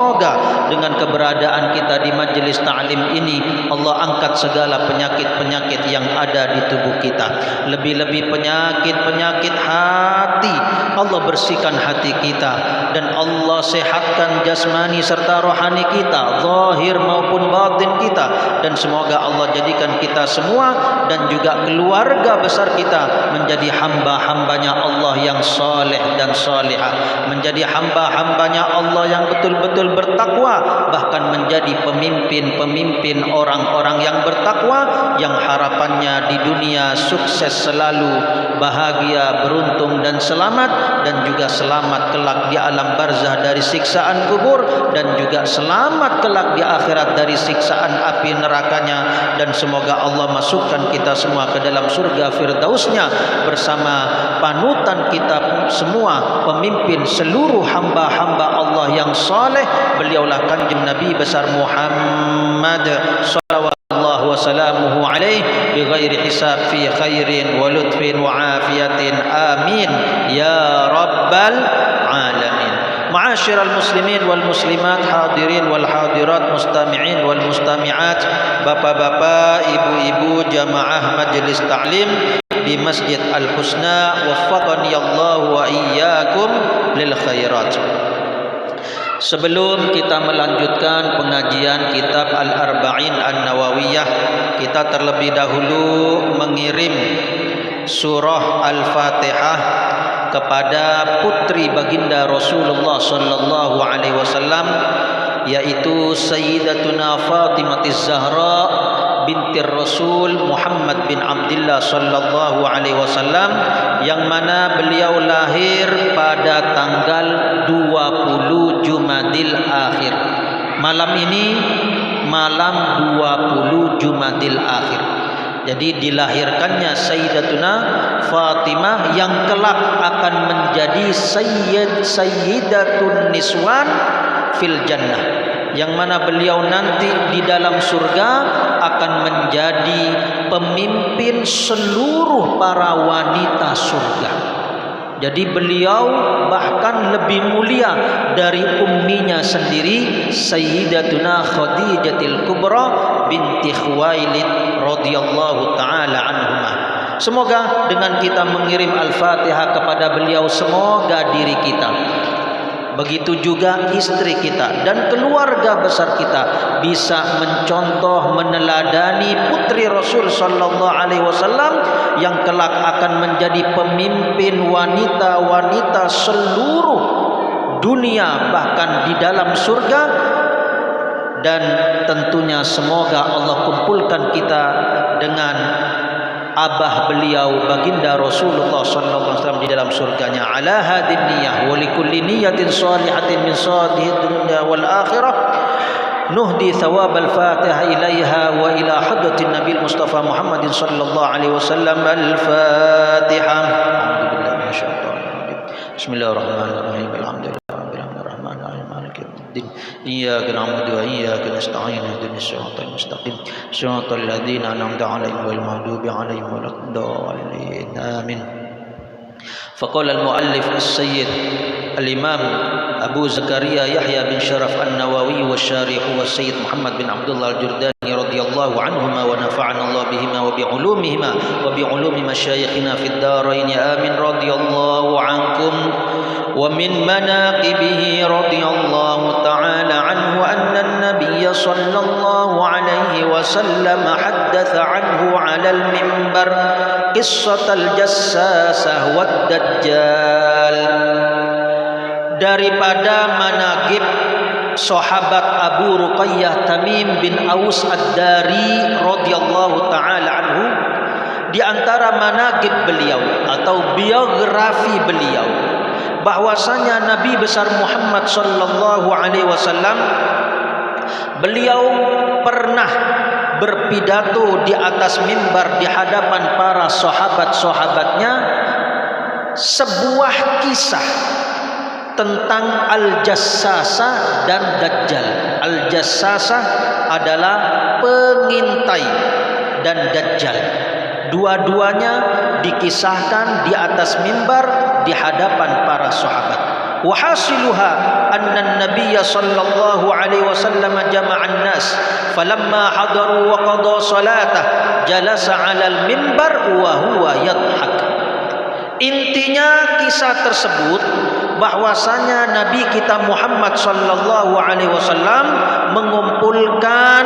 Semoga dengan keberadaan kita di majelis ta'lim ini Allah angkat segala penyakit-penyakit yang ada di tubuh kita. Lebih-lebih penyakit-penyakit hati, Allah bersihkan hati kita dan Allah sehatkan jasmani serta rohani kita, zahir maupun batin kita, dan semoga Allah jadikan kita semua dan juga keluarga besar kita menjadi hamba-hambanya Allah yang saleh dan salihah, menjadi hamba-hambanya Allah yang betul-betul bertakwa, bahkan menjadi pemimpin-pemimpin orang-orang yang bertakwa yang harapannya di dunia sukses selalu, bahagia, beruntung dan selamat, dan juga selamat kelak di alam barzah dari siksaan kubur, dan juga selamat kelak di akhirat dari siksaan api nerakanya. Dan semoga Allah masukkan kita semua ke dalam surga firdausnya bersama panutan kita semua, pemimpin seluruh hamba-hamba Allah yang saleh. Beliaulah kanjeng Nabi besar Muhammad sallallahu wasallamuhu alaihi bighairi hisab fi khairin wa lutfin wa afiyatin amin ya rabbal alamin. Ma'asyiral muslimin wal muslimat, hadirin wal hadirat, mustami'in wal mustami'at, bapak-bapak, ibu-ibu jamaah majelis ta'lim di Masjid Al-Husna, waffaqani Allah wa iyyakum lil khairat. Sebelum kita melanjutkan pengajian kitab Al-Arba'in An-Nawawiyah, kita terlebih dahulu mengirim surah Al-Fatihah kepada putri baginda Rasulullah sallallahu alaihi wasallam, yaitu Sayyidatuna Fatimatiz Zahra binti Rasul Muhammad bin Abdullah sallallahu alaihi wasallam, yang mana beliau lahir pada tanggal 20 Jumadil Akhir. Malam ini malam 20 Jumadil Akhir. Jadi dilahirkannya Sayyidatuna Fatimah yang kelak akan menjadi Sayyidatun Niswan fil Jannah, yang mana beliau nanti di dalam surga akan menjadi pemimpin seluruh para wanita surga. Jadi beliau bahkan lebih mulia dari umminya sendiri, Sayyidatuna Khadijatul Kubra binti Khuwailid radhiyallahu taala anhumah. Semoga dengan kita mengirim Al-Fatihah kepada beliau, semoga diri kita, begitu juga istri kita dan keluarga besar kita bisa mencontoh, meneladani putri Rasul sallallahu alaihi wasallam yang kelak akan menjadi pemimpin wanita-wanita seluruh dunia, bahkan di dalam surga. Dan tentunya semoga Allah kumpulkan kita dengan abah beliau baginda Rasulullah sallallahu alaihi wasallam di dalam surganya. Ala hadin niyah wa likulli niyatin salihatin min salihid dunya wal akhirah nuhdi thawab al-Fatihah ilaiha wa ila hadratin Nabi Mustafa Muhammadin sallallahu alaihi wasallam. Al-Fatihah. Alhamdulillah masyaallah. Bismillahirrahmanirrahim. Alhamdulillah إياك نعبد وإياك نستعين اهدنا الصراط المستقيم صراط الذين أنعمت عليهم غير المغضوب عليهم ولا الضالين آمين. فقال المؤلف السيد الإمام أبو زكريا يحيى بن شرف النووي والشارح والسيد محمد بن عبد الله الجرداني رضي الله عنهما ونفعنا الله بهما وبعلومهما وبعلوم مشايخنا في الدارين آمين. رضي الله عنكم. ومن مناقبه رضي الله تعالى عنه أن النبي صلى الله عليه وسلم حدث عنه على المنبر قصة الجساسة والدجال. Daripada manaqib sahabat Abu Ruqayyah Tamim bin Aus Ad-Dari radhiyallahu taala anhu, di antara manaqib beliau atau biografi beliau, bahwasanya Nabi besar Muhammad sallallahu alaihi wasallam beliau pernah berpidato di atas mimbar di hadapan para sahabat-sahabatnya sebuah kisah tentang Al-Jassasah dan Dajjal. Al-Jassasah adalah pengintai dan Dajjal. Dua-duanya dikisahkan di atas mimbar di hadapan para sahabat. وحاصلها أن النبي صلى الله عليه وسلم جمع الناس فلما حضروا وقضى صلاته جلس على المنبر وهو يضحك. Intinya kisah tersebut bahwasanya Nabi kita Muhammad sallallahu alaihi wasallam mengumpulkan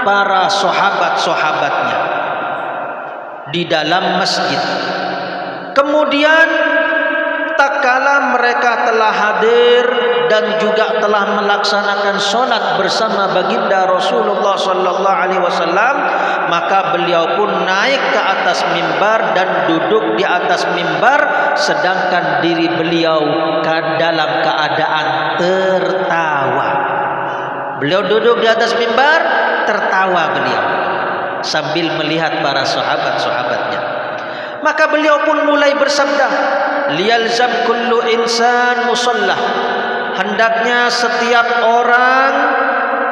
para sahabat-sahabatnya di dalam masjid. Kemudian tatkala mereka telah hadir dan juga telah melaksanakan sholat bersama baginda Rasulullah sallallahu alaihi wasallam, maka beliau pun naik ke atas mimbar dan duduk di atas mimbar, sedangkan diri beliau dalam keadaan tertawa. Beliau duduk di atas mimbar, tertawa beliau sambil melihat para sahabat-sahabatnya. Maka beliau pun mulai bersabda, liyalzam kullu insan musallah, hendaknya setiap orang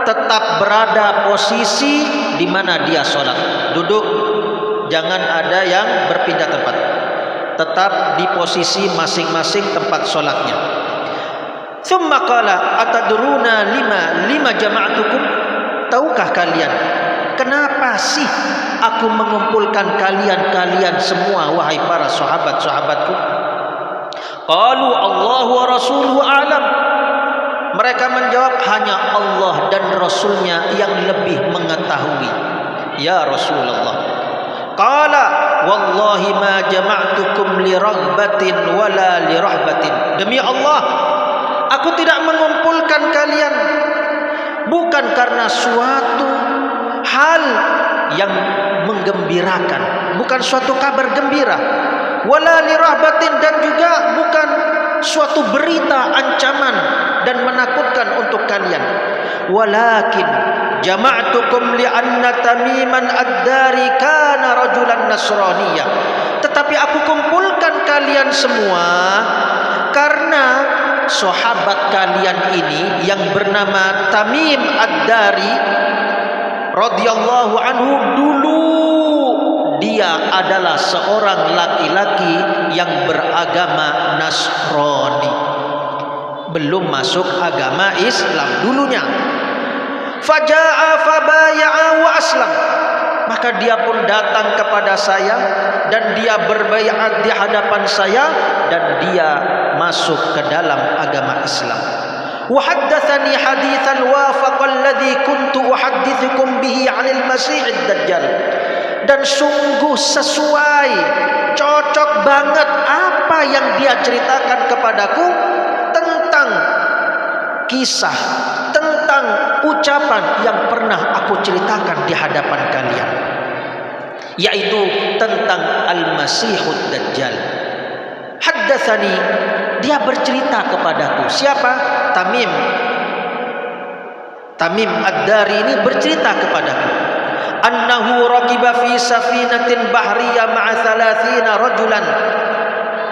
tetap berada posisi di mana dia sholat, duduk, jangan ada yang berpindah tempat, tetap di posisi masing-masing tempat sholatnya. Thumma qala atadruna lima jama'atukum, tahukah kalian kenapa sih aku mengumpulkan kalian semua wahai para sahabat-sahabatku? Qalu Allahu wa rasuluhu a'lam. Mereka menjawab, hanya Allah dan Rasulnya yang lebih mengetahui ya Rasulullah. Qala wallahi ma jama'tukum li raghbatin wala li rahbatin. Demi Allah, aku tidak mengumpulkan kalian bukan karena suatu hal yang menggembirakan, bukan suatu kabar gembira, wala li rahbatin, dan juga bukan suatu berita ancaman dan menakutkan untuk kalian. Walakin jama'tukum li'anna Tamiman ad-Dari kana rajulan nasraniyah. Tetapi aku kumpulkan kalian semua karena sahabat kalian ini yang bernama Tamim ad-Dari radhiyallahu anhu, dulu dia adalah seorang laki-laki yang beragama Nasrani, belum masuk agama Islam dulunya. Faja'a fabaya'a wa aslam, maka dia pun datang kepada saya dan dia berbaiat di hadapan saya dan dia masuk ke dalam agama Islam. Wa haddatsani haditsan wafaqa alladhi kuntu uhaddithukum bihi 'anil masiihid dajjal, dan sungguh sesuai, cocok banget apa yang dia ceritakan kepadaku tentang kisah, tentang ucapan yang pernah aku ceritakan di hadapan kalian, yaitu tentang Al-Masihud Dajjal. Haddatsani, dia bercerita kepadaku. Siapa? Tamim ad-Dari ini bercerita kepadaku, annahu raqiba fi safinatin bahriyah ma'a 30 rajulan,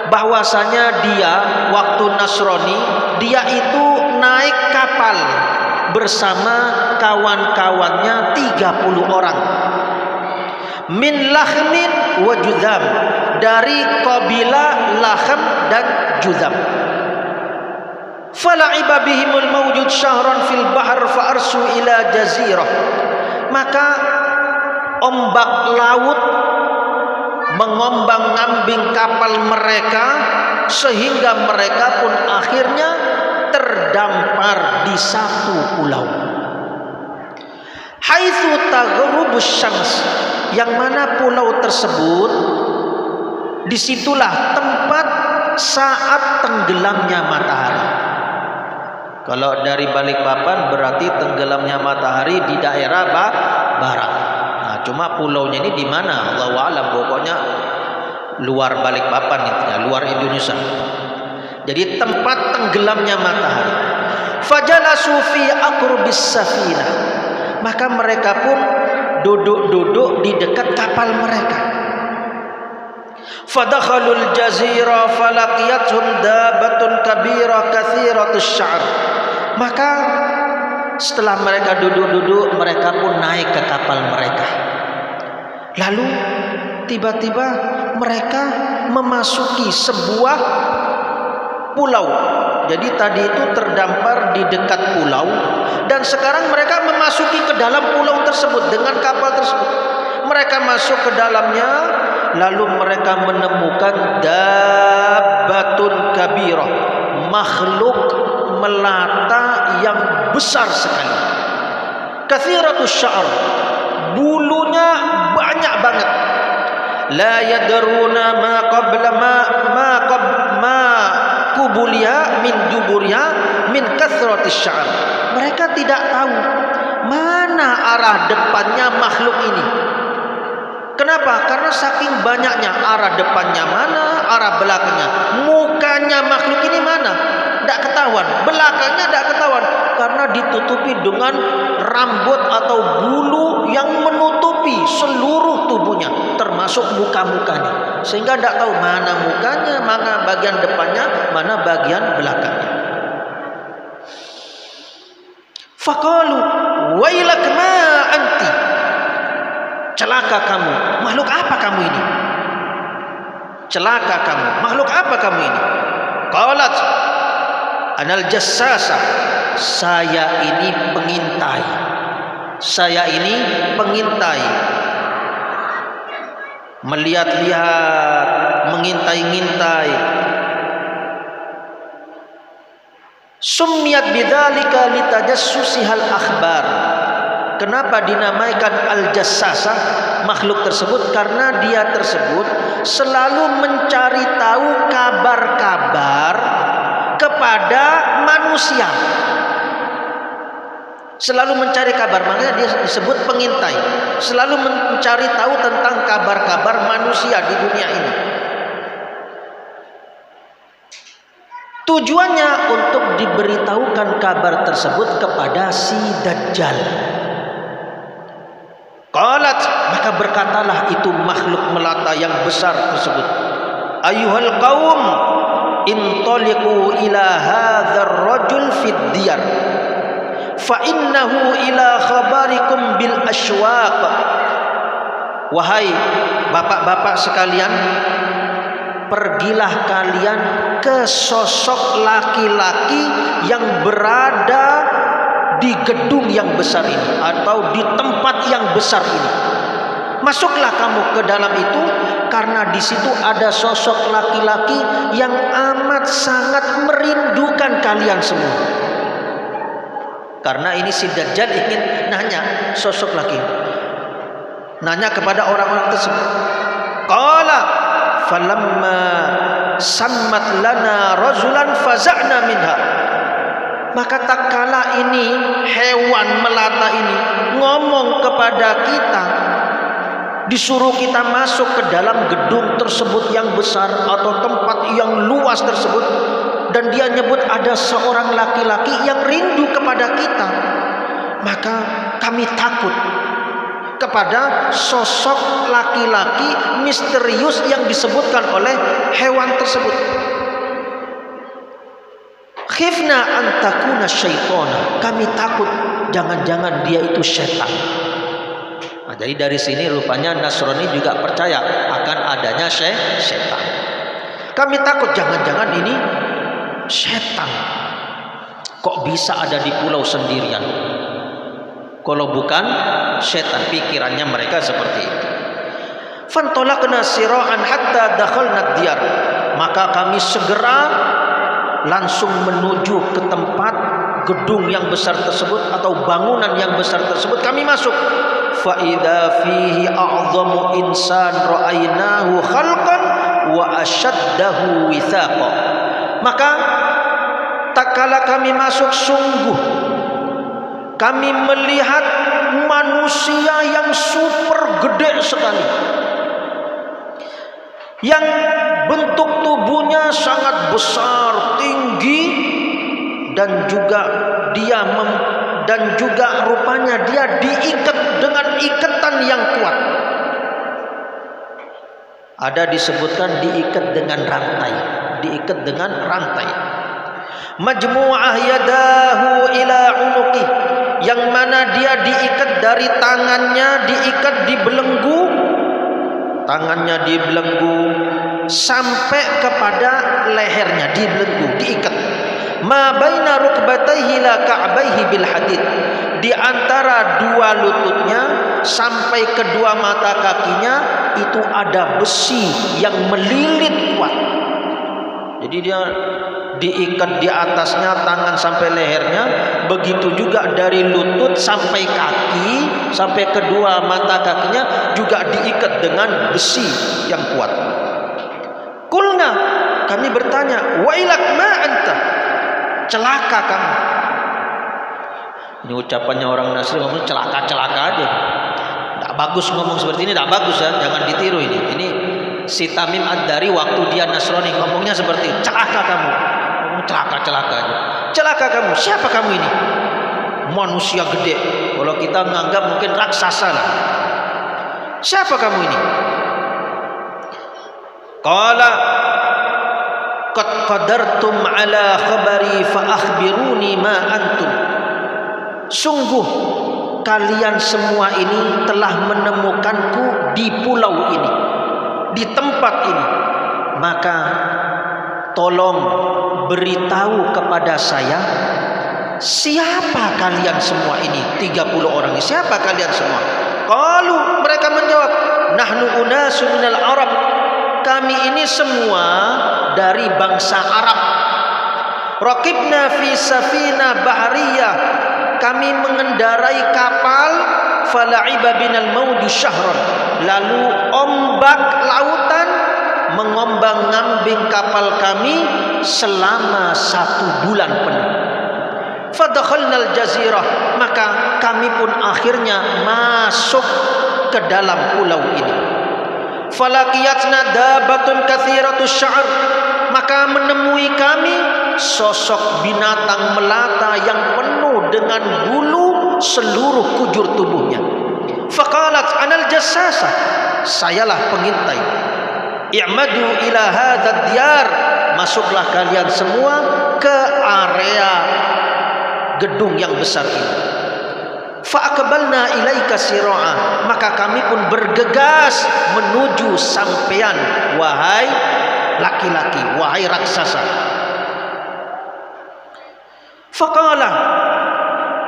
bahwasanya dia waktu Nasrani, dia itu naik kapal bersama kawan-kawannya 30 orang. Min Lahmin wa Judham, dari kabilah Lahm dan Judham. Fala'iba bihimul mawjud syahran fil bahr fa arsu ila jazirah, maka ombak laut mengombang-ambing kapal mereka sehingga mereka pun akhirnya terdampar di satu pulau. Haitsu taghrubus syams, yang mana pulau tersebut disitulah tempat saat tenggelamnya matahari. Kalau dari Balikpapan berarti tenggelamnya matahari di daerah barat. Nah, cuma pulaunya ini di mana? Allahu a'lam, pokoknya luar Balikpapan, intinya luar Indonesia. Jadi tempat tenggelamnya matahari. Fajalasu fi aqrubis safinah, maka mereka pun duduk-duduk di dekat kapal mereka. Fadakhalul jazira falaqiyathum dabatun kabira kathiratus sya'r, maka setelah mereka duduk-duduk, mereka pun naik ke kapal mereka. Lalu tiba-tiba mereka memasuki sebuah pulau Jadi tadi itu terdampar di dekat pulau, dan sekarang mereka memasuki ke dalam pulau tersebut dengan kapal tersebut. Mereka masuk ke dalamnya, lalu mereka menemukan dabbatun kabirah, makhluk melata yang besar sekali. Kathiratus sya'r, bulunya banyak banget. La yadruna ma qabla ma kubuliha min duburiha min kathratis sya'r. Mereka tidak tahu mana arah depannya makhluk ini. Kenapa? Karena saking banyaknya, arah depannya mana, arah belakangnya. Mukanya makhluk ini mana? Tidak ketahuan. Belakangnya tidak ketahuan. Karena ditutupi dengan rambut atau bulu yang menutupi seluruh tubuhnya, termasuk muka-mukanya. Sehingga tidak tahu mana mukanya, mana bagian depannya, mana bagian belakangnya. Faqalu wailak ma anti. Celaka kamu, makhluk apa kamu ini? Celaka kamu, makhluk apa kamu ini? Qalat anal jassasa, saya ini pengintai. Saya ini pengintai. Melihat-lihat, mengintai-ngintai. Summiyat bidzalika litajassusihal akhbar. Kenapa dinamaikan al-jassasa, makhluk tersebut? Karena dia tersebut selalu mencari tahu kabar-kabar kepada manusia. Selalu mencari kabar, makanya dia disebut pengintai. Selalu mencari tahu tentang kabar-kabar manusia di dunia ini. Tujuannya untuk diberitahukan kabar tersebut kepada si Dajjal. Qalat, maka berkatalah itu makhluk melata yang besar tersebut, ayyuhal qaum intaliqu ila hadzal rajul fid diyar fa innahu ila khabarikum bil asywaq. Wahai bapak-bapak sekalian, pergilah kalian ke sosok laki-laki yang berada di gedung yang besar ini atau di tempat yang besar ini. Masuklah kamu ke dalam itu, karena di situ ada sosok laki-laki yang amat sangat merindukan kalian semua. Karena ini si Dajjal ingin nanya sosok laki, nanya kepada orang-orang tersebut. Qala falamma sammat lana rajulan faza'na minha. Maka tak kala ini hewan melata ini ngomong kepada kita, disuruh kita masuk ke dalam gedung tersebut yang besar atau tempat yang luas tersebut, dan dia nyebut ada seorang laki-laki yang rindu kepada kita, maka kami takut kepada sosok laki-laki misterius yang disebutkan oleh hewan tersebut. Khifna an takuna syaitana, kami takut jangan-jangan dia itu setan. Nah, jadi dari sini rupanya Nasrani juga percaya akan adanya setan. Kami takut jangan-jangan ini setan. Kok bisa ada di pulau sendirian? Kalau bukan setan, pikirannya mereka seperti itu. Fantolakna sira'an hatta dakhalna diyar, maka kami segera langsung menuju ke tempat gedung yang besar tersebut atau bangunan yang besar tersebut. Kami masuk. Fa idza fihi a'zamu insan ra'aynahu khalqan wa ashaddahu withaqa. Maka tak kala kami masuk, sungguh kami melihat manusia yang super gede sekali, yang bentuk tubuhnya sangat besar, tinggi, dan juga rupanya dia diikat dengan ikatan yang kuat. Ada disebutkan diikat dengan rantai. Majmu'ah yadahu ila unuqih, yang mana dia diikat dari tangannya, diikat di belenggu, tangannya dibelenggu sampai kepada lehernya, dibelenggu, diikat. ma baina rukbatayhi la ka'baihi bil hadid, di antara dua lututnya sampai kedua mata kakinya itu ada besi yang melilit kuat. Jadi dia diikat di atasnya tangan sampai lehernya, begitu juga dari lutut sampai kaki, sampai kedua mata kakinya juga diikat dengan besi yang kuat. Kulna, kami bertanya, wailak ma anta, celaka kamu. Ini ucapannya orang Nasrani, ngomong celaka-celaka aja. Tidak bagus ngomong seperti ini, tidak bagus ya, jangan ditiru ini. Ini si Tamim Ad-Dari waktu dia Nasrani ngomongnya seperti itu, celaka kamu. Celaka-celaka aja. Celaka kamu. Siapa kamu ini? Manusia gede. Kalau kita menganggap mungkin raksasa lah. Siapa kamu ini? Qala qad qadartum ala khabari fa akhbiruni ma antum. Sungguh kalian semua ini telah menemukanku di pulau ini, di tempat ini. Maka tolong beritahu kepada saya, siapa kalian semua ini? 30 orang ini, siapa kalian semua? Qalu, mereka menjawab, nahnu unasun minal Arab, kami ini semua dari bangsa Arab. Raqibna fi safina bahriyah, kami mengendarai kapal, fala'iba binal mawju syahran, lalu ombak lautan mengombang-ngambing kapal kami selama 1 bulan penuh. Fadakhalnal jazirah, maka kami pun akhirnya masuk ke dalam pulau ini. Falaqiyatna dabatun kathiratus sya'r, maka menemui kami sosok binatang melata yang penuh dengan bulu seluruh kujur tubuhnya. Faqalat anal jassasa, sayalah pengintai. I'madu ila hadzal diyar, masuklah kalian semua ke area gedung yang besar ini. Fa'aqbalna ilaika sira'a, maka kami pun bergegas menuju sampean, wahai laki-laki, wahai raksasa. Faqala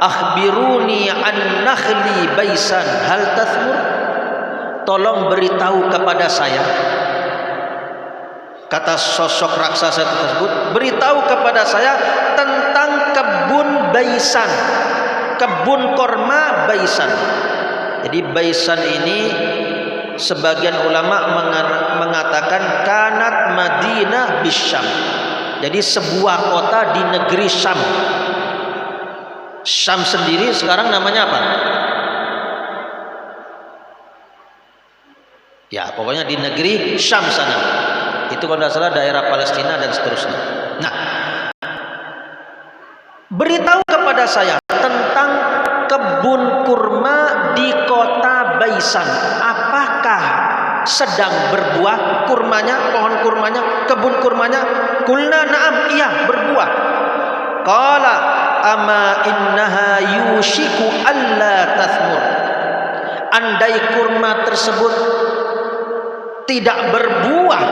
akhbiruni an nakhli baisan hal tathmur, tolong beritahu kepada saya. Kata sosok raksasa tersebut, beritahu kepada saya tentang kebun baisan, kebun korma baisan. Jadi baisan ini sebagian ulama mengatakan kanat Madinah bisyam, jadi sebuah kota di negeri Syam. Syam sendiri sekarang namanya apa? Ya pokoknya di negeri Syam sana. Itu kalau tidak salah daerah Palestina dan seterusnya. Nah, beritahu kepada saya tentang kebun kurma di kota Baisan. Apakah sedang berbuah kurmanya, pohon kurmanya, kebun kurmanya? Kulna na'am, iya berbuah. Qala ama innaha yushiku alla tathmur, andai kurma tersebut tidak berbuah,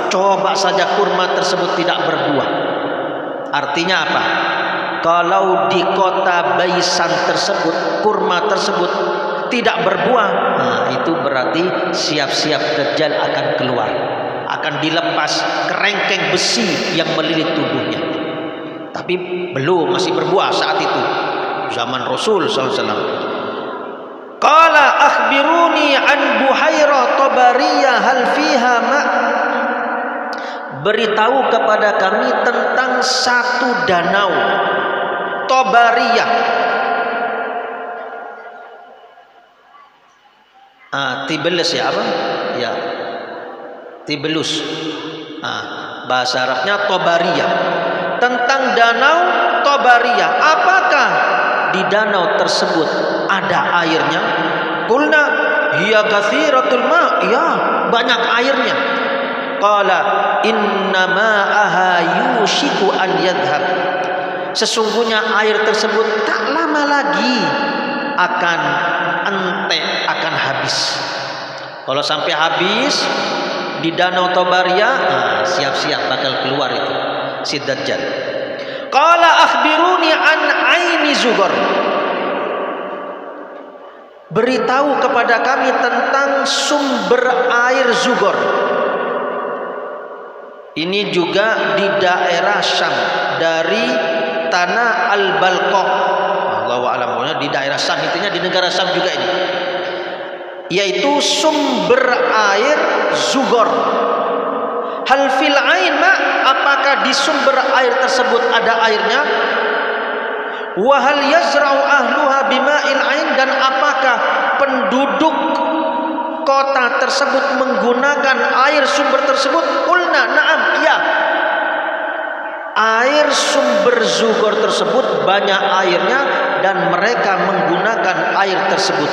coba saja kurma tersebut tidak berbuah. Artinya apa? Kalau di kota Baisan tersebut kurma tersebut tidak berbuah, nah itu berarti siap-siap Dajjal akan keluar, akan dilepas kerengkeng besi yang melilit tubuhnya. Tapi belum, masih berbuah saat itu, zaman Rasul SAW. Qala akhbiruni an buhairah tabariyah hal fiha ma, beritahu kepada kami tentang satu danau Tabariyah. Tibelus ya apa? Ya, Tibelus. Bahasa Arabnya Tabariyah. Tentang danau Tabariyah. Apakah di danau tersebut ada airnya? Qulna hiya katsiratul ma', ya banyak airnya. Qala inna ma'aha yushiku an yadhhab, sesungguhnya air tersebut tak lama lagi akan entek, akan habis. Kalau sampai habis di danau Tabariyah, siap-siap bakal keluar itu si Dajjal. Qala akhbiruni an aini Zughar. Beritahu kepada kami tentang sumber air Zughar. Ini juga di daerah Syam, dari tanah Al-Balqa. Allahu a'lam, di daerah Syam, intinya di negara Syam juga ini. Yaitu sumber air Zughar. Hal fil ain ma, apakah di sumber air tersebut ada airnya? Wa hal yazra'u ahluha bima'il ain, dan apakah penduduk kota tersebut menggunakan air sumber tersebut? Qulna na'am, iya. Air sumber Zughar tersebut banyak airnya dan mereka menggunakan air tersebut.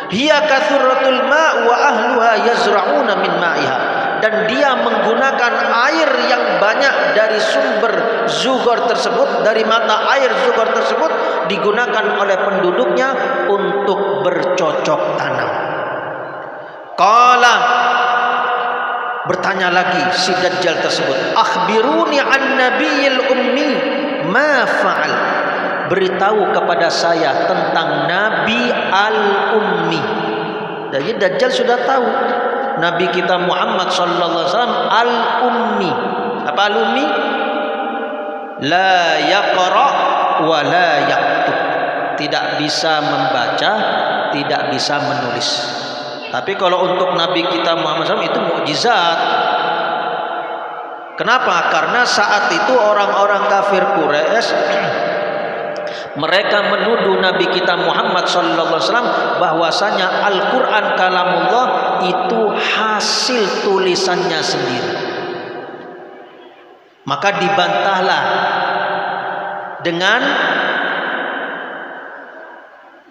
Hiya kathuratul ma' wa ahluha yazra'una min ma'iha, dan dia menggunakan air yang banyak dari sumber Zughar tersebut, dari mata air Zughar tersebut digunakan oleh penduduknya untuk bercocok tanam. Qala, bertanya lagi si Dajjal tersebut, akhbiruni an nabiyil ummi ma fa'al. Beritahu kepada saya tentang Nabi al-ummi. Jadi Dajjal sudah tahu Nabi kita Muhammad sallallahu alaihi wasallam al-ummi. Apa al-ummi? La yaqra wa la yaktub. Tidak bisa membaca, tidak bisa menulis. Tapi kalau untuk Nabi kita Muhammad SAW itu mukjizat. Kenapa? Karena saat itu orang-orang kafir Quraisy mereka menuduh Nabi kita Muhammad sallallahu alaihi wasallam bahwasanya Al-Qur'an kalamullah itu hasil tulisannya sendiri. Maka dibantahlah dengan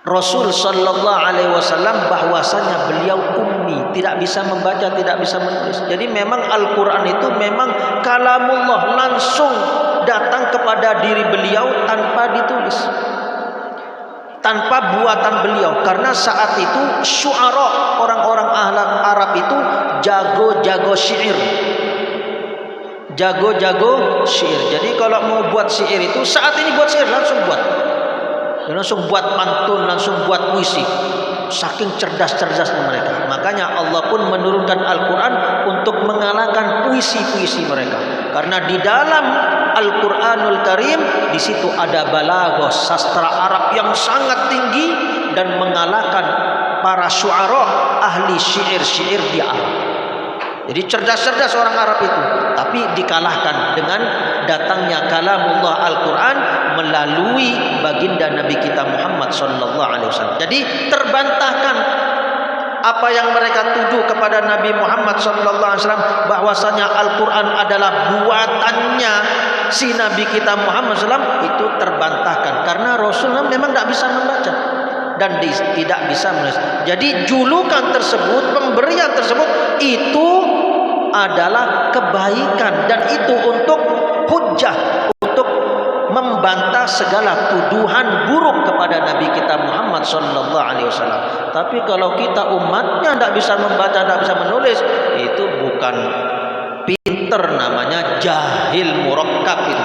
Rasul sallallahu alaihi wasallam bahwasanya beliau ummi, tidak bisa membaca, tidak bisa menulis. Jadi memang Al-Qur'an itu memang kalamullah, langsung datang kepada diri beliau tanpa ditulis, tanpa buatan beliau. Karena saat itu syu'ara, orang-orang Arab itu jago-jago syair. Jago-jago syair. Jadi kalau mau buat syair itu saat ini buat syair langsung buat. Dan langsung buat pantun, langsung buat puisi. Saking cerdas-cerdasnya mereka. Makanya Allah pun menurunkan Al-Quran untuk mengalahkan puisi-puisi mereka. Karena di dalam Al-Quranul Karim di situ ada balaghah, sastra Arab yang sangat tinggi dan mengalahkan para syu'ara, ahli syair-syair di Arab. Jadi cerdas-cerdas orang Arab itu, tapi dikalahkan dengan datangnya kalamullah Al-Quran melalui baginda Nabi kita Muhammad sallallahu alaihi wasallam. Jadi terbantahkan apa yang mereka tuduh kepada Nabi Muhammad sallallahu alaihi wasallam bahwasanya Al-Quran adalah buatannya si Nabi kita Muhammad SAW, itu terbantahkan karena Rasulullah memang tidak bisa membaca dan tidak bisa menulis. Jadi julukan tersebut, pemberian tersebut itu adalah kebaikan dan itu untuk hujjah, untuk membantah segala tuduhan buruk kepada Nabi kita Muhammad sallallahu alaihi wasallam. Tapi kalau kita umatnya tidak bisa membaca, tidak bisa menulis, itu bukan pinter, namanya jahil murakkab, itu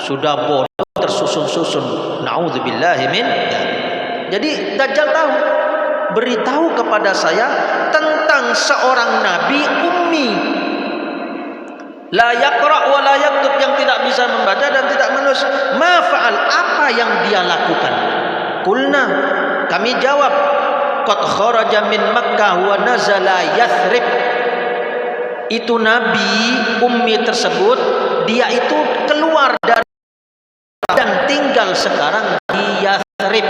sudah bodoh tersusun-susun. Nauzubillahi min dzalik. Jadi Dajjal tahu, beritahu kepada saya tentang seorang nabi ummi, la yaqra wa la yaktub, yang tidak bisa membaca dan tidak menulis. Ma fa'al, apa yang dia lakukan? Qulna, kami jawab, qad kharaja min Makkah wa nazala Yathrib. Itu nabi ummi tersebut, dia itu keluar dari dan tinggal sekarang di Yathrib.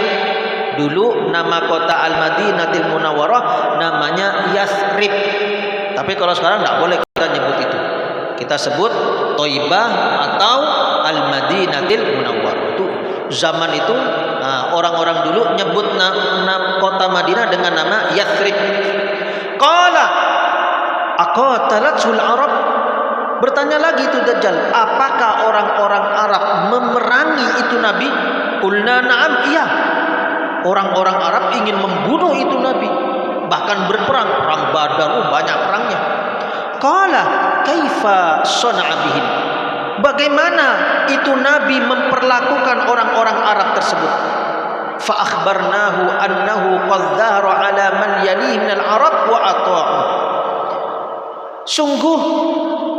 Dulu nama kota Al-Madinatil Munawwarah namanya Yathrib. Tapi kalau sekarang tidak boleh kita nyebut itu. Kita sebut Thaibah atau Al-Madinatil Munawwarah. Itu zaman itu orang-orang dulu nyebut nama kota Madinah dengan nama Yathrib. Qala aqatalatul Arab. Bertanya lagi itu Dajjal, apakah orang-orang Arab memerangi itu Nabi? Qulna na'am, iya. Orang-orang Arab ingin membunuh itu Nabi, bahkan berperang, perang Badar, banyak perangnya. Qala kaifa sana'a bihim. Bagaimana itu Nabi memperlakukan orang-orang Arab tersebut? Fa akhbarnahu annahu qad dhahara ala man yalihi minal Arab wa ata'u. Sungguh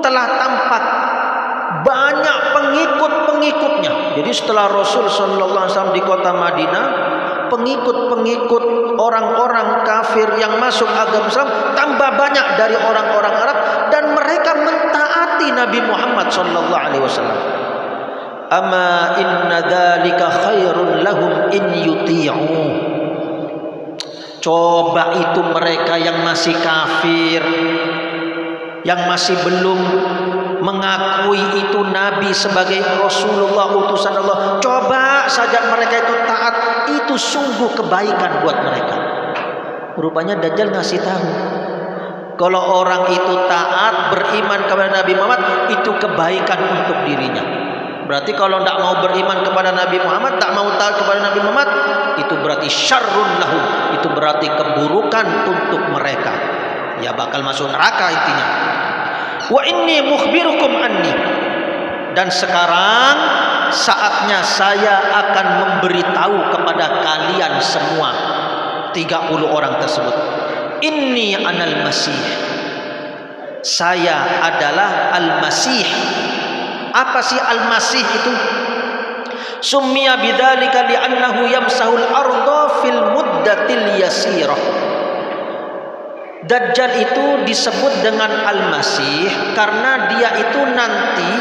telah tampak banyak pengikut-pengikutnya. Jadi setelah Rasul sallallahu alaihi wasallam di kota Madinah, pengikut-pengikut orang-orang kafir yang masuk agama Islam tambah banyak dari orang-orang Arab, dan mereka mentaati Nabi Muhammad sallallahu alaihi wasallam. Ama inna dzalika khairun lahum in yuti'u. Coba itu mereka yang masih kafir, yang masih belum mengakui itu Nabi sebagai Rasulullah utusan Allah, coba saja mereka itu taat, itu sungguh kebaikan buat mereka. Rupanya Dajjal ngasih tahu kalau orang itu taat beriman kepada Nabi Muhammad, itu kebaikan untuk dirinya. Berarti kalau tidak mau beriman kepada Nabi Muhammad, tak mau taat kepada Nabi Muhammad, itu berarti syarrun lahum, itu berarti keburukan untuk mereka. Ya bakal masuk neraka intinya. Wa inni mukhbirukum anni. Dan sekarang saatnya saya akan memberitahu kepada kalian semua 30 orang tersebut. Inni anal masih. Saya adalah al-masih. Apa sih al-masih itu? Summiya bidzalika li'annahu yamsahul arda fil muddatil yasirah. Dajjal itu disebut dengan Al-Masih karena dia itu nanti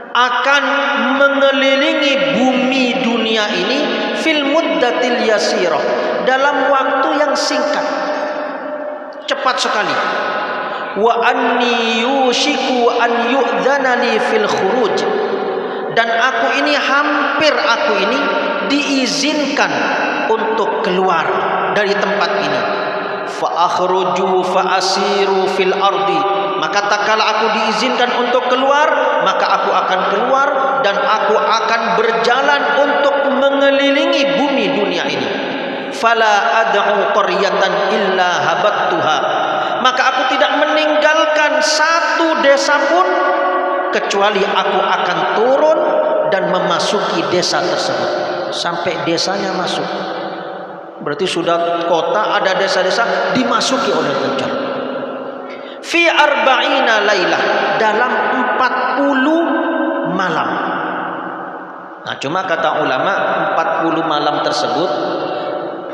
akan mengelilingi bumi dunia ini fil muddatil yasirah, dalam waktu yang singkat, cepat sekali. Wa anni yushiku an yu'dzana li fil khuruj. Dan aku ini diizinkan untuk keluar dari tempat ini. Fa akhruju fa asiru fil ardi. Maka tak kala aku diizinkan untuk keluar, maka aku akan keluar dan aku akan berjalan untuk mengelilingi bumi dunia ini. Fala ad'u qaryatan illa habattuha. Maka aku tidak meninggalkan satu desa pun kecuali aku akan turun dan memasuki desa tersebut sampai desanya masuk. Berarti sudah kota, ada desa-desa, dimasuki oleh Dajjal. Fi arba'ina lailah, dalam 40 malam. Nah, cuma kata ulama 40 malam tersebut,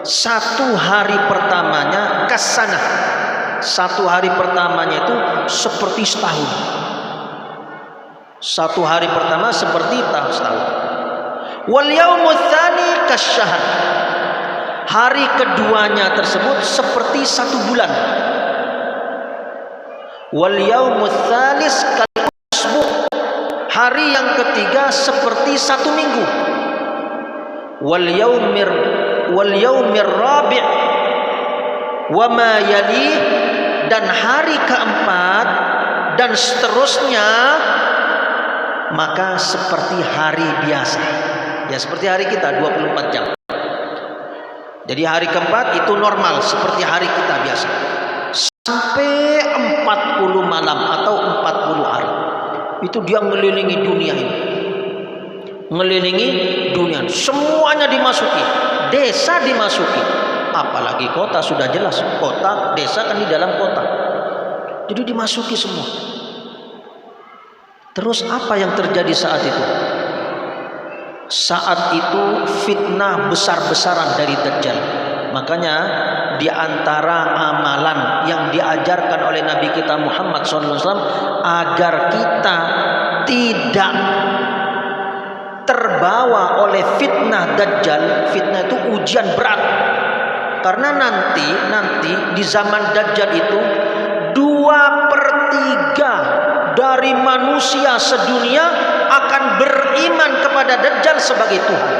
satu hari pertamanya kasana. Satu hari pertamanya itu seperti setahun. Satu hari pertama seperti setahun. Wal yaumul tsani kasyahr. Hari keduanya tersebut seperti 1 bulan. Wal yaumul tsalis kal usbu. Hari yang ketiga seperti 1 minggu. Wal yaumir rabi' wa ma yali. Dan hari keempat dan seterusnya maka seperti hari biasa. Ya seperti hari kita 24 jam. Jadi hari keempat itu normal seperti hari kita biasa. Sampai 40 malam atau 40 hari. Itu dia mengelilingi dunia ini. Mengelilingi dunia. Semuanya dimasuki. Desa dimasuki. Apalagi kota, sudah jelas. Kota, desa kan di dalam kota. Jadi dimasuki semua. Terus apa yang terjadi saat itu? Saat itu fitnah besar-besaran dari Dajjal. Makanya di antara amalan yang diajarkan oleh Nabi kita Muhammad SAW agar kita tidak terbawa oleh fitnah Dajjal. Fitnah itu ujian berat. Karena nanti di zaman Dajjal itu 2/3 dari manusia sedunia akan beriman kepada Dajjal sebagai Tuhan.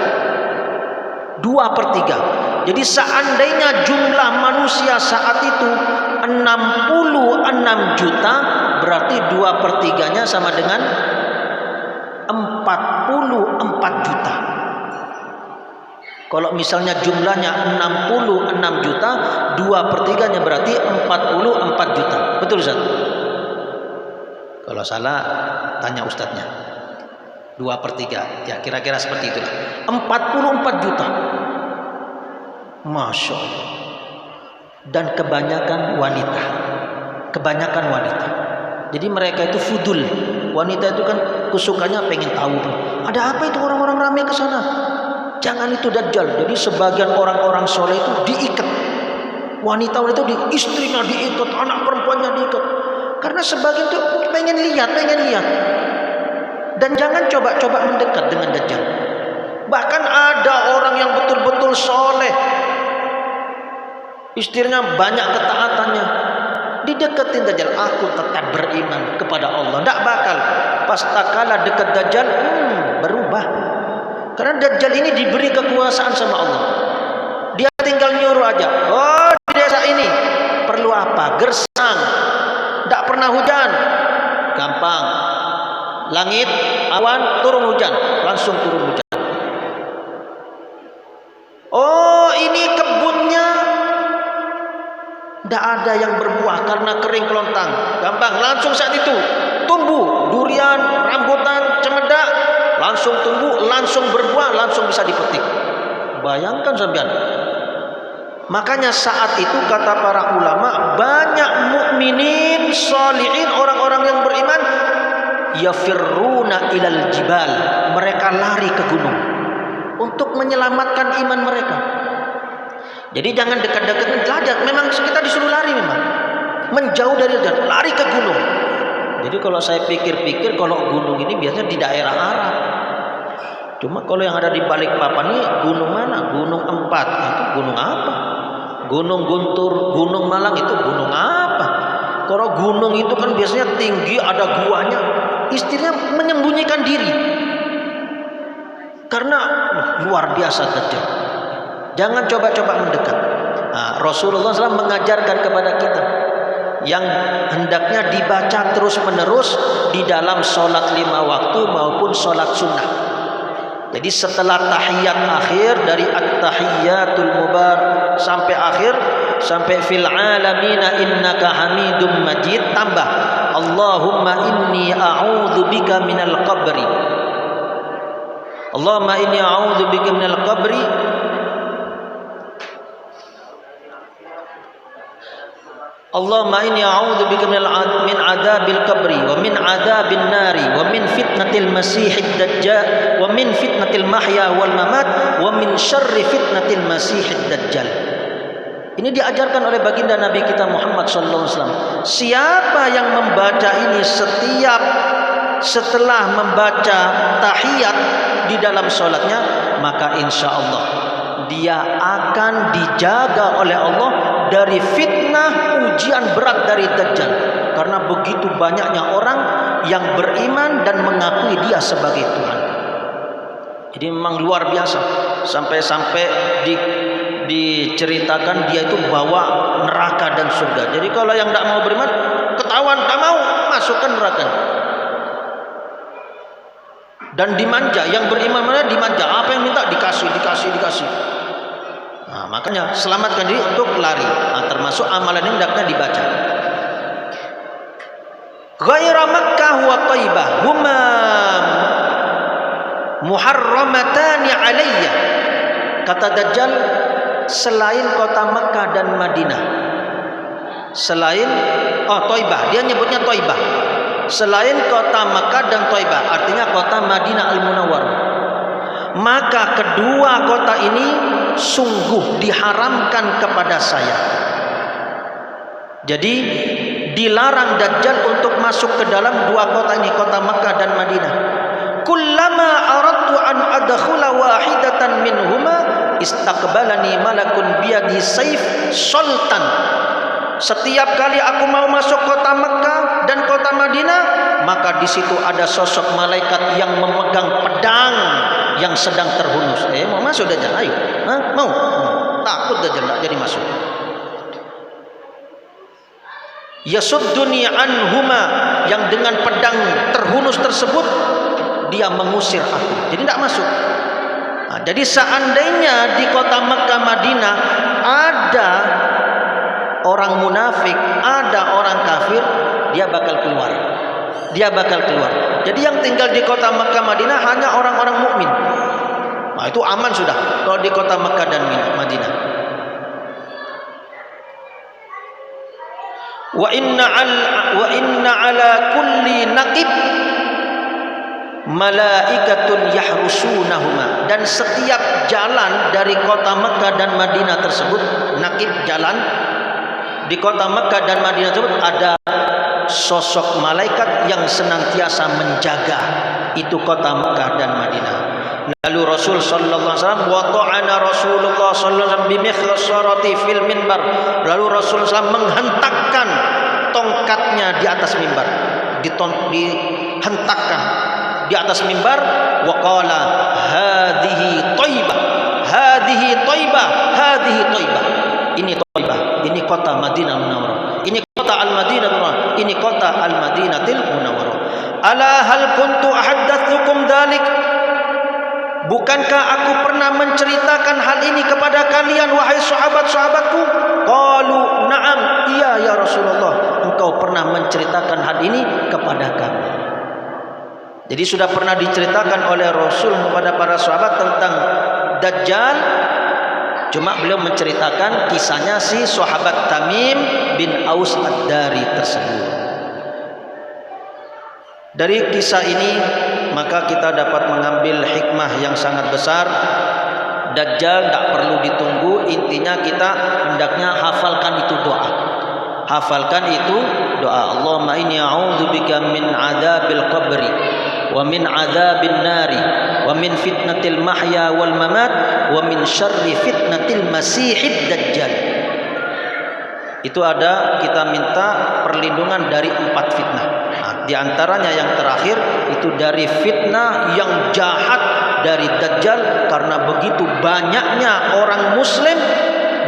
2/3. Jadi seandainya jumlah manusia saat itu 66 juta, berarti 2/3-nya sama dengan 44 juta. Kalau misalnya jumlahnya 66 juta, 2/3-nya berarti 44 juta. Betul Ustaz? Kalau salah tanya ustadznya. 2/3 ya kira-kira seperti itulah. 44 juta. Masya Allah. Dan kebanyakan wanita. Jadi mereka itu fudul. Wanita itu kan kesukaannya pengen tahu. Ada apa itu orang-orang ramai ke sana? Jangan itu dajjal. Jadi sebagian orang-orang soleh itu diikat. Wanita-wanita itu istrinya diikat, anak perempuannya diikat. Karena sebagian itu pengen lihat. Dan jangan coba-coba mendekat dengan dajjal. Bahkan ada orang yang betul-betul soleh, istrinya banyak ketaatannya, dideketin dajjal. Aku tetap beriman kepada Allah, tidak bakal. Pas tak kalah dekat dajjal, berubah. Karena dajjal ini diberi kekuasaan sama Allah. Dia tinggal nyuruh aja. Oh, di desa ini perlu apa? Gersang. Tidak pernah hujan. Gampang. Langit, awan, turun hujan. Langsung turun hujan. Oh, ini kebunnya tidak ada yang berbuah karena kering kelontang. Gampang, langsung saat itu tumbuh durian, rambutan, cemeda, langsung tumbuh, langsung berbuah, langsung bisa dipetik. Bayangkan sampean. Makanya saat itu kata para ulama, banyak mukminin, sholihin, orang-orang yang beriman, yafirruna ilal jibal, mereka lari ke gunung untuk menyelamatkan iman mereka. Jadi jangan dekat-dekat dajjal. Memang kita disuruh lari, memang menjauh dari dajjal, lari ke gunung. Jadi kalau saya pikir-pikir, kalau gunung ini biasanya di daerah Arab. Cuma kalau yang ada di Balikpapan ini gunung mana? Gunung Empat. Itu gunung apa? Gunung Guntur, Gunung Malang itu gunung apa? Kalau gunung itu kan biasanya tinggi, ada guanya. Istrinya menyembunyikan diri. Karena luar biasa dajjal. Jangan coba-coba mendekat. Rasulullah SAW mengajarkan kepada kita yang hendaknya dibaca terus-menerus di dalam sholat 5 waktu maupun sholat sunnah. Jadi setelah tahiyat akhir, dari at-tahiyyatul mubarak sampai akhir, sampai fil alamina innaka hamidum majid, tambah Allahumma inni a'udzubika minal qabri. Allahumma inni a'udzubika minal qabri. Allahumma inni a'udzubika min adzabil qabri wa min adzabin nari wa min fitnatil masiihid dajjal wa min fitnatil mahya wal mamat wa min syarri fitnatil masiihid dajjal. Ini diajarkan oleh baginda Nabi kita Muhammad sallallahu alaihi wasallam. Siapa yang membaca ini setelah membaca tahiyat di dalam salatnya, maka insya Allah dia akan dijaga oleh Allah dari fitnah ujian berat dari dajjal. Karena begitu banyaknya orang yang beriman dan mengakui dia sebagai Tuhan. Jadi memang luar biasa. Sampai-sampai diceritakan dia itu bawa neraka dan surga. Jadi kalau yang tidak mau beriman, ketahuan tidak mau, masukkan neraka. Dan dimanja, yang beriman mana dimanja. Apa yang minta dikasih. Makanya selamatkan diri untuk lari. Termasuk amalan ini hendaknya dibaca. Ghaira Makkah wa Thaibah huma muharramatani alayya. Kata Dajjal, selain kota Makkah dan Madinah, selain Thaibah, dia nyebutnya Thaibah. Selain kota Makkah dan Thaibah, artinya kota Madinah Al-Munawwarah. Maka kedua kota ini sungguh diharamkan kepada saya. Jadi dilarang Dajjal untuk masuk ke dalam dua kota ini, kota Makkah dan Madinah. Kullama aradtu an adkhula wahidatan minhuma istaqbalani malakun biyadi sayf sultan. Setiap kali aku mau masuk kota Makkah dan kota Madinah, maka di situ ada sosok malaikat yang memegang pedang yang sedang terhunus. Mau masuk Dajjal? Ayo. Mau? Takut Dajjal tak jadi masuk. Yasudduni anhuma, yang dengan pedang terhunus tersebut dia mengusir aku. Jadi tidak masuk. Jadi seandainya di kota Makkah Madinah ada orang munafik, ada orang kafir, dia bakal keluar. dia bakal keluar. Jadi yang tinggal di kota Mekah Madinah hanya orang-orang mukmin. Nah, itu aman sudah kalau di kota Mekah dan Madinah. Wa inna ala kulli naqib malaikatun yahrusunahuma, dan setiap jalan dari kota Mekah dan Madinah tersebut, naqib jalan di kota Mekah dan Madinah tersebut, ada sosok malaikat yang senantiasa menjaga itu kota Mekah dan Madinah. Lalu Rasul sallallahu alaihi wasallam wa ta'ana Rasulullah sallallahu alaihi wasallam bimikhsarati fil minbar. Lalu Rasul sallallahu menghentakkan tongkatnya di atas mimbar, dihentakkan di atas mimbar, wa qala hadhihi thaibah, hadhihi thaibah, hadhihi thaibah. Ini Thaibah, ini kota Madinah Munawwarah, ini kota Al-Madinah Munawwarah, ini kota Al-Madinatil Munawwarah. Ala hal kuntu ahaddatsukum dzalik? Bukankah aku pernah menceritakan hal ini kepada kalian wahai sahabat-sahabatku? Qalu na'am, iya ya Rasulullah, engkau pernah menceritakan hal ini kepada kami. Jadi sudah pernah diceritakan oleh Rasul kepada para sahabat tentang Dajjal. Cuma beliau menceritakan kisahnya si sahabat Tamim bin Aus Ad-Dari tersebut. Dari kisah ini maka kita dapat mengambil hikmah yang sangat besar. Dajjal tidak perlu ditunggu, intinya kita hendaknya hafalkan itu doa. Hafalkan itu doa. Allahumma inni a'udzubika min adzabil qabri wa min adzabin nari wa min fitnatil mahya wal mamat wa min syarri fitnatil masihid dajjal. Itu ada kita minta perlindungan dari 4 fitnah. Nah, di antaranya yang terakhir itu dari fitnah yang jahat dari Dajjal, karena begitu banyaknya orang muslim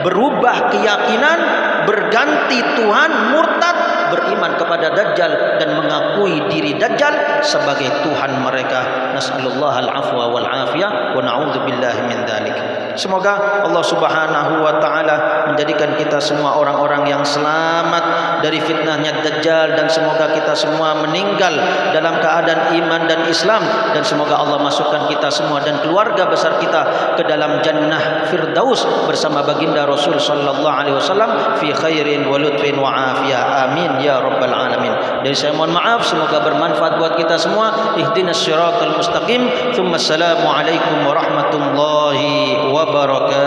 berubah keyakinan, berganti Tuhan, murtad, beriman kepada Dajjal dan mengakui diri Dajjal sebagai Tuhan mereka. Nas'alullah al-afwa wal afiyah wa na'udzubillahi min dzalik. Semoga Allah Subhanahu wa taala menjadikan kita semua orang-orang yang selamat dari fitnahnya Dajjal, dan semoga kita semua meninggal dalam keadaan iman dan Islam, dan semoga Allah masukkan kita semua dan keluarga besar kita ke dalam jannah firdaus bersama baginda Rasul sallallahu alaihi wasallam fi khairin wa lutfin wa afiyah. Amin ya rabbal alamin. Dari saya mohon maaf, semoga bermanfaat buat kita semua. Ihdinas siratal mustaqim. Tsumma assalamu alaikum warahmatullahi wabarakatuh.